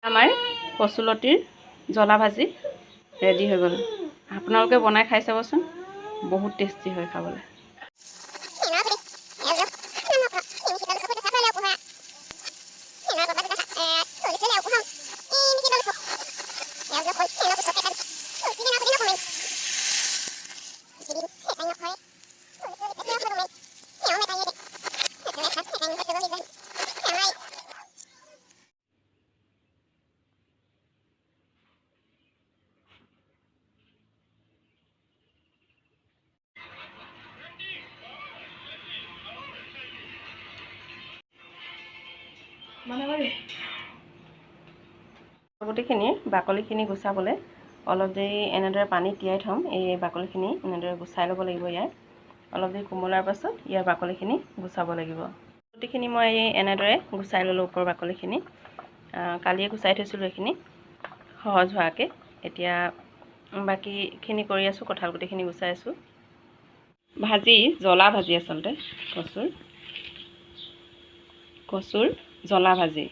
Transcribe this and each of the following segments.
আমাৰ কচুলতিৰ জ্বলা ভাজি ৰেডি হৈ গ'ল। আপোনালোকে বনাই খাই চাবচোন, বহুত টেষ্টি হয় খাবলৈ। গুটিখিনিৰ বাকলিখিনি গুচাবলৈ অলপ দেৰি এনেদৰে পানীত তিয়াই থ'ম। এই বাকলিখিনি এনেদৰে গুচাই ল'ব লাগিব। ইয়াৰ অলপ দেৰি কোমলাৰ পাছত ইয়াৰ বাকলিখিনি গুচাব লাগিব। গুটিখিনি মই এনেদৰে গুচাই ল'লোঁ, ওপৰৰ বাকলিখিনি কালিয়ে গুচাই থৈছিলোঁ। এইখিনি সহজ হোৱাকৈ এতিয়া বাকীখিনি কৰি আছোঁ। কঁঠাল গুটিখিনি গুচাই আছোঁ। ভাজি জ্বলা ভাজি, আচলতে কচুৰ জ্বলা ভাজি।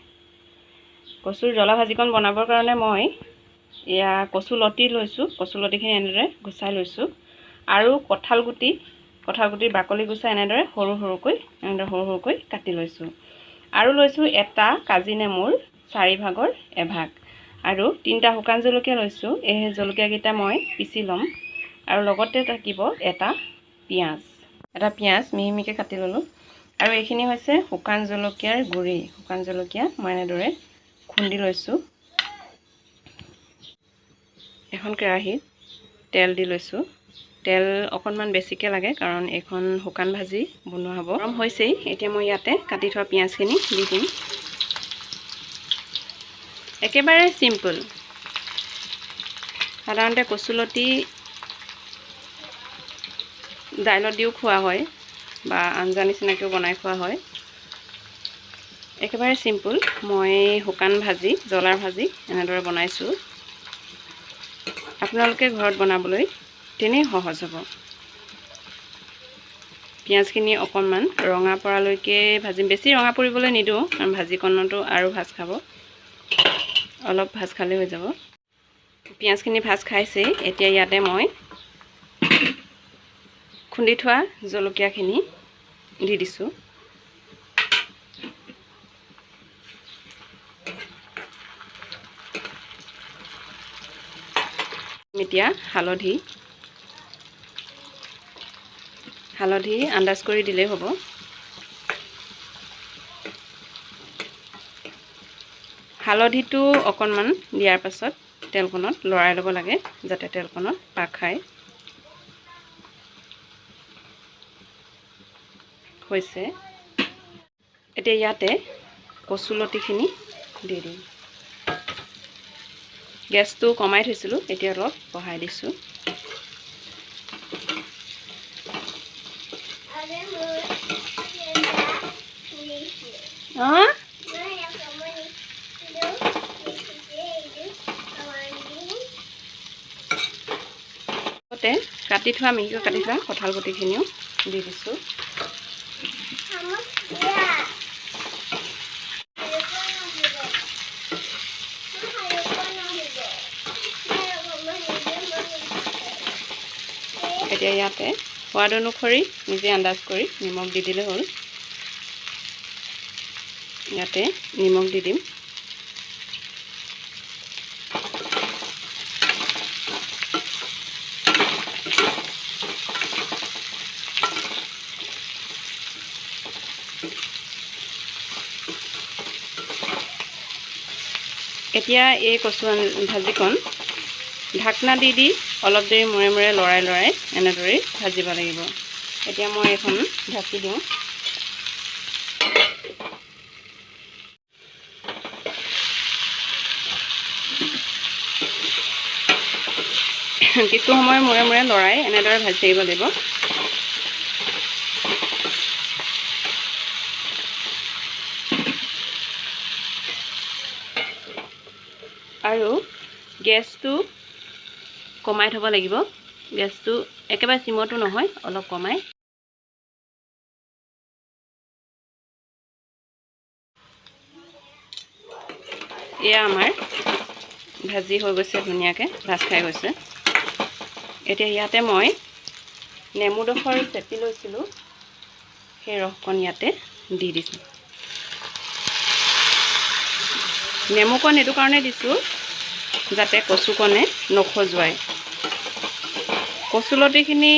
কচুৰ জ্বলা ভাজিকণ বনাবৰ কাৰণে মই এয়া কচুলতি লৈছোঁ। কচুলতিখিনি এনেদৰে গুচাই লৈছোঁ আৰু কঁঠাল গুটিৰ বাকলি গুচাই এনেদৰে সৰু সৰুকৈ কাটি লৈছোঁ। আৰু লৈছোঁ এটা কাজি নেমুৰ 4 ভাগৰ এভাগ আৰু 3টা শুকান জলকীয়া লৈছোঁ। এই জলকীয়াকেইটা মই পিচি ল'ম আৰু লগতে থাকিব এটা পিঁয়াজ মিহি মিহিকৈ কাটি ল'লোঁ। আৰু এইখিনি হৈছে শুকান জলকীয়াৰ গুড়ি। শুকান জলকীয়া মই এনেদৰে খুন্দি লৈছোঁ। এখন কেৰাহীত তেল দি লৈছোঁ। তেল অকণমান বেছিকৈ লাগে, কাৰণ এইখন শুকান ভাজি বনোৱা হ'ব। গৰম হৈছেই। এতিয়া মই ইয়াতে কাটি থোৱা পিঁয়াজখিনি দি দিম। একেবাৰে চিম্পল। সাধাৰণতে কচুলতি দাইলত দিও খোৱা হয় বা আঞ্জা নিচিনাকৈও বনাই খোৱা হয়। একেবাৰে চিম্পল। মই শুকান ভাজি, জ্বলাৰ ভাজি এনেদৰে বনাইছোঁ। আপোনালোকে ঘৰত বনাবলৈ তেনেই সহজ হ'ব। পিঁয়াজখিনি অকণমান ৰঙা পৰালৈকে ভাজিম। বেছি ৰঙা পৰিবলৈ নিদিওঁ, কাৰণ ভাজিকণতো আৰু ভাজ খাব। অলপ ভাজ খালে হৈ যাব। পিঁয়াজখিনি ভাজ খাইছেই। এতিয়া ইয়াতে মই খুন্দি থোৱা জলকীয়াখিনি দি দিছোঁ। এতিয়া হালধি আন্দাজ কৰি দিলেই হ'ব। হালধিটো অকণমান দিয়াৰ পাছত তেলকণত লৰাই ল'ব লাগে, যাতে তেলকণত পাক খায়। হৈছে। এতিয়া ইয়াতে কচুলতিখিনি দি দিম। গেছটো কমাই থৈছিলোঁ, এতিয়া অলপ বঢ়াই দিছোঁ। কাটি থোৱা মিহিকৈ কাটি থোৱা কঁঠাল গুটিখিনিও দি দিছোঁ। এতিয়া ইয়াতে সোৱাদ অনুসৰি নিজে আন্দাজ কৰি নিমখ দি দিলে হ'ল। ইয়াতে নিমখ দি দিম। এতিয়া এই কচু ভাজিকণ ঢাকনা দি অলপ দেৰি মূৰে মূৰে লৰাই এনেদৰেই ভাজিব লাগিব। এতিয়া মই এখন ঢাকি দিওঁ। কিছু সময় মূৰে মূৰে লৰাই এনেদৰে ভাজি থাকিব লাগিব। আৰু গেছটো কমাই থ'ব লাগিব। গেছটো একেবাৰে চিমতো নহয়, অলপ কমাই। এয়া আমাৰ ভাজি হৈ গৈছে, ধুনীয়াকৈ ভাজ খাই গৈছে। এতিয়া ইয়াতে মই নেমুডোখৰ চেপি লৈছিলোঁ, সেই ৰসকণ ইয়াতে দি দিছোঁ। নেমুকণ এইটো কাৰণে দিছোঁ যাতে কচুকণে নখজুৱায়। কচুলতিখিনি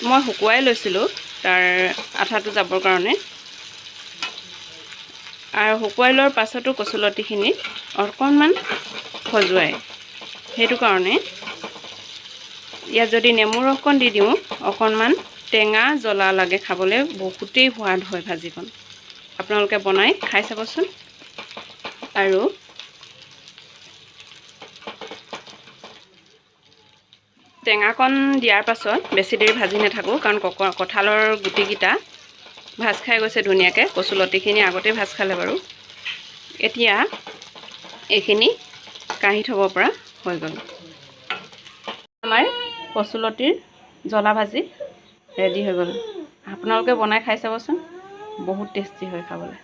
মই শুকুৱাই লৈছিলোঁ তাৰ আঠাটো যাবৰ কাৰণে, আৰু শুকুৱাই লোৱাৰ পাছতো কচুলতিখিনি অকণমান খজুৱায়। সেইটো কাৰণে ইয়াত যদি নেমু ৰসকণ দি দিওঁ, অকণমান টেঙা জ্বলা লাগে খাবলৈ, বহুতেই সোৱাদ হয় ভাজিকণ। আপোনালোকে বনাই খাই চাবচোন। আৰু টেঙাকণ দিয়াৰ পাছত বেছি দেৰি ভাজি নাথাকোঁ, কাৰণ কঁঠালৰ গুটিকেইটা ভাজ খাই গৈছে ধুনীয়াকৈ। কচুলতিখিনি আগতে ভাজ খালে বাৰু। এতিয়া এইখিনি কাঢ়ি থ'ব পৰা হৈ গ'ল। আমাৰ কচুলতিৰ জ্বলা ভাজি ৰেডি হৈ গ'ল। আপোনালোকে বনাই খাই চাবচোন, বহুত টেষ্টি হয় খাবলৈ।